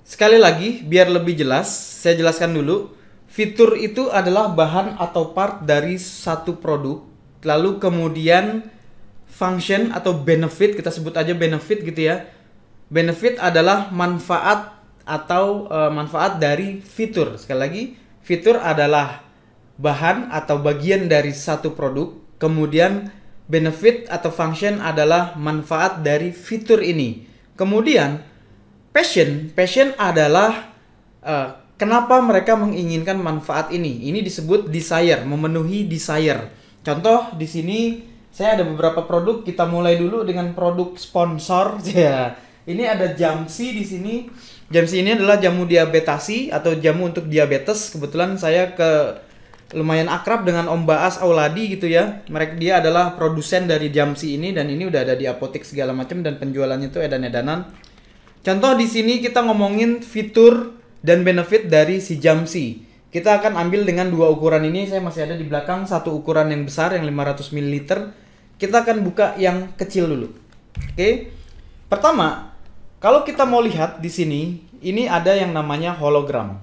Sekali lagi, biar lebih jelas, saya jelaskan dulu. Fitur itu adalah bahan atau part dari satu produk. Lalu kemudian function atau benefit, kita sebut aja benefit gitu ya. Benefit adalah manfaat atau manfaat dari fitur. Sekali lagi, fitur adalah bahan atau bagian dari satu produk. Kemudian benefit atau function adalah manfaat dari fitur ini. Kemudian passion adalah kenapa mereka menginginkan manfaat ini. Ini disebut desire, memenuhi desire. Contoh di sini saya ada beberapa produk. Kita mulai dulu dengan produk sponsor. Ya, ini ada Jamsi di sini. Jamsi ini adalah jamu diabetasi atau jamu untuk diabetes. Kebetulan saya lumayan akrab dengan Om Baas Auladi gitu ya. Dia adalah produsen dari Jamsi ini dan ini udah ada di apotek segala macam dan penjualannya itu edan-edanan. Contoh di sini kita ngomongin fitur dan benefit dari si Jamsi. Kita akan ambil dengan dua ukuran ini. Saya masih ada di belakang satu ukuran yang besar yang 500 ml. Kita akan buka yang kecil dulu. Oke. Pertama, kalau kita mau lihat di sini, ini ada yang namanya hologram.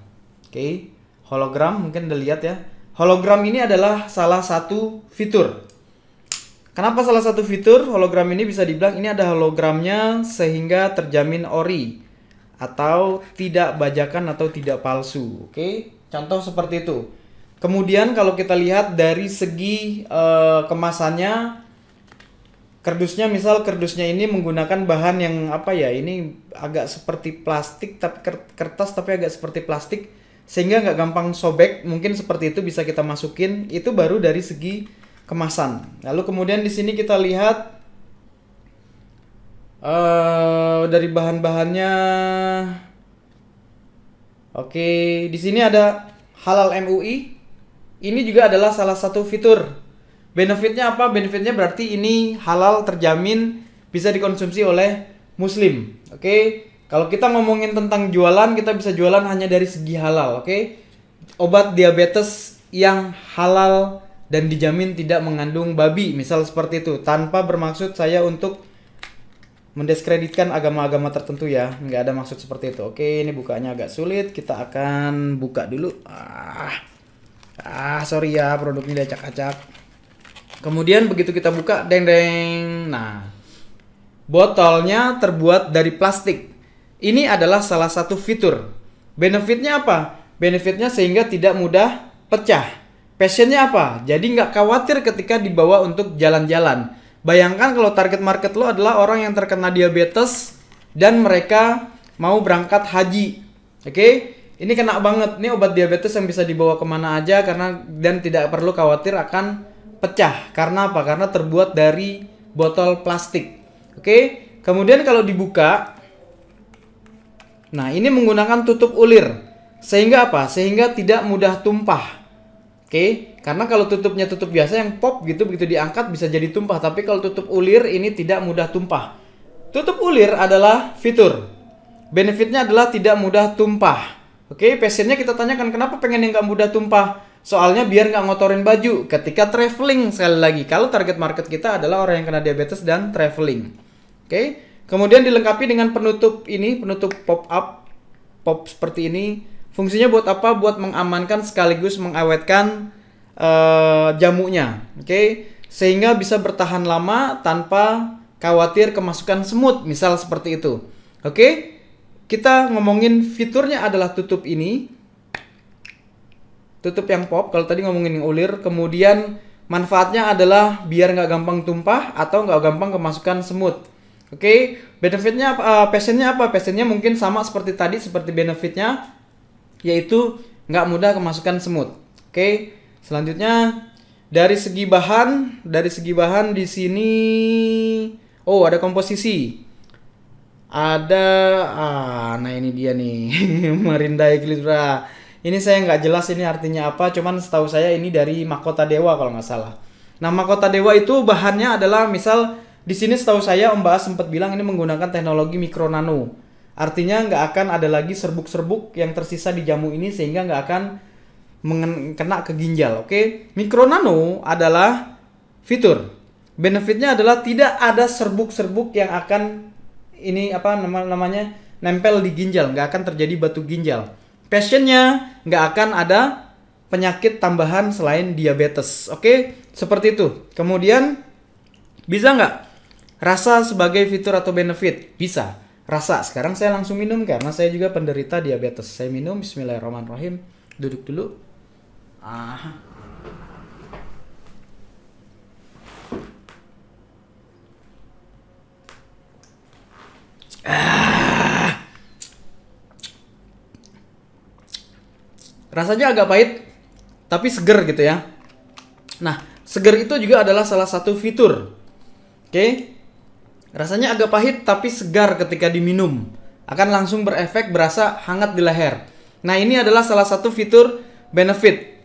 Oke. Hologram mungkin udah lihat ya. Hologram ini adalah salah satu fitur. Kenapa salah satu fitur? Hologram ini bisa dibilang ini ada hologramnya sehingga terjamin ori atau tidak bajakan atau tidak palsu. Oke, contoh seperti itu. Kemudian kalau kita lihat dari segi kemasannya, kardusnya misal kardusnya ini menggunakan bahan yang apa ya? Ini agak seperti plastik tapi kertas tapi agak seperti plastik sehingga nggak gampang sobek. Mungkin seperti itu bisa kita masukin. Itu baru dari segi kemasan. Lalu kemudian di sini kita lihat dari bahan-bahannya. Oke, di sini ada halal MUI. Ini juga adalah salah satu fitur. Benefitnya apa? Benefitnya berarti ini halal, terjamin, bisa dikonsumsi oleh muslim. Oke, kalau kita ngomongin tentang jualan, kita bisa jualan hanya dari segi halal. Oke, obat diabetes yang halal dan dijamin tidak mengandung babi, misal seperti itu. Tanpa bermaksud saya untuk mendiskreditkan agama-agama tertentu ya, nggak ada maksud seperti itu. Oke, ini bukanya agak sulit. Kita akan buka dulu. Sorry ya, produknya diacak-acak. Kemudian begitu kita buka, deng-deng. Nah, botolnya terbuat dari plastik. Ini adalah salah satu fitur. Benefitnya apa? Benefitnya sehingga tidak mudah pecah. Passionnya apa? Jadi nggak khawatir ketika dibawa untuk jalan-jalan. Bayangkan kalau target market lo adalah orang yang terkena diabetes dan mereka mau berangkat haji. Oke? Ini kena banget. Ini obat diabetes yang bisa dibawa kemana aja dan tidak perlu khawatir akan pecah. Karena apa? Karena terbuat dari botol plastik. Oke? Kemudian kalau dibuka, nah ini menggunakan tutup ulir. Sehingga apa? Sehingga tidak mudah tumpah. Oke, karena kalau tutupnya tutup biasa yang pop gitu, begitu diangkat bisa jadi tumpah. Tapi kalau tutup ulir ini tidak mudah tumpah. Tutup ulir adalah fitur. Benefitnya adalah tidak mudah tumpah. Oke, passionnya kita tanyakan kenapa pengen yang nggak mudah tumpah. Soalnya biar nggak ngotorin baju ketika traveling. Sekali lagi, kalau target market kita adalah orang yang kena diabetes dan traveling. Oke, kemudian dilengkapi dengan penutup ini, penutup pop-up. Pop seperti ini. Fungsinya buat apa? Buat mengamankan sekaligus mengawetkan jamunya. Oke, sehingga bisa bertahan lama tanpa khawatir kemasukan semut, misal seperti itu. Oke, kita ngomongin fiturnya adalah tutup ini. Tutup yang pop, kalau tadi ngomongin yang ulir. Kemudian manfaatnya adalah biar nggak gampang tumpah atau nggak gampang kemasukan semut. Oke, benefitnya passionnya apa? Passionnya mungkin sama seperti tadi, seperti benefitnya, yaitu nggak mudah kemasukan semut. Oke, selanjutnya dari segi bahan di sini, ada komposisi. Ada, nah ini dia nih, Marinda Equilibra. Ini saya nggak jelas ini artinya apa, cuman setahu saya ini dari Mahkota Dewa kalau nggak salah. Nah, Mahkota Dewa itu bahannya adalah misal di sini setahu saya Om Baas sempat bilang ini menggunakan teknologi mikro nano. Artinya nggak akan ada lagi serbuk-serbuk yang tersisa di jamu ini sehingga nggak akan kena ke ginjal. Oke, mikro nano adalah fitur. Benefitnya adalah tidak ada serbuk-serbuk yang akan ini namanya nempel di ginjal, nggak akan terjadi batu ginjal. Passionnya nggak akan ada penyakit tambahan selain diabetes. Oke, seperti itu. Kemudian bisa nggak rasa sebagai fitur atau benefit? Bisa. Rasa. Sekarang saya langsung minum karena saya juga penderita diabetes. Saya minum. Bismillahirrahmanirrahim. Duduk dulu. Rasanya agak pahit, tapi seger gitu ya. Nah, seger itu juga adalah salah satu fitur. Oke. Rasanya agak pahit tapi segar ketika diminum. Akan langsung berefek berasa hangat di leher. Nah, ini adalah salah satu fitur benefit.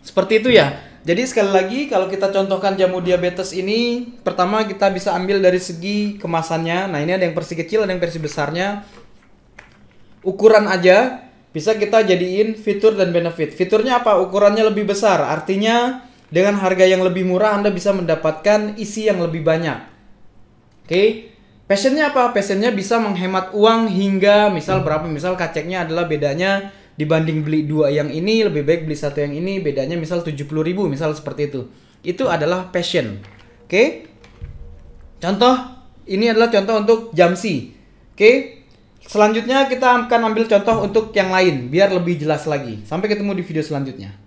Seperti itu ya. Jadi sekali lagi kalau kita contohkan jamu diabetes ini, pertama kita bisa ambil dari segi kemasannya. Nah, ini ada yang versi kecil, ada yang versi besarnya. Ukuran aja bisa kita jadiin fitur dan benefit. Fiturnya apa? Ukurannya lebih besar. Artinya dengan harga yang lebih murah Anda bisa mendapatkan isi yang lebih banyak. Oke. Passionnya apa? Passionnya bisa menghemat uang hingga misal berapa? Misal kaceknya adalah bedanya dibanding beli 2 yang ini lebih baik beli 1 yang ini, bedanya misal 70.000 misal seperti itu. Itu adalah passion. Oke. Contoh ini adalah contoh untuk Jamsi. Oke. Selanjutnya kita akan ambil contoh untuk yang lain biar lebih jelas lagi. Sampai ketemu di video selanjutnya.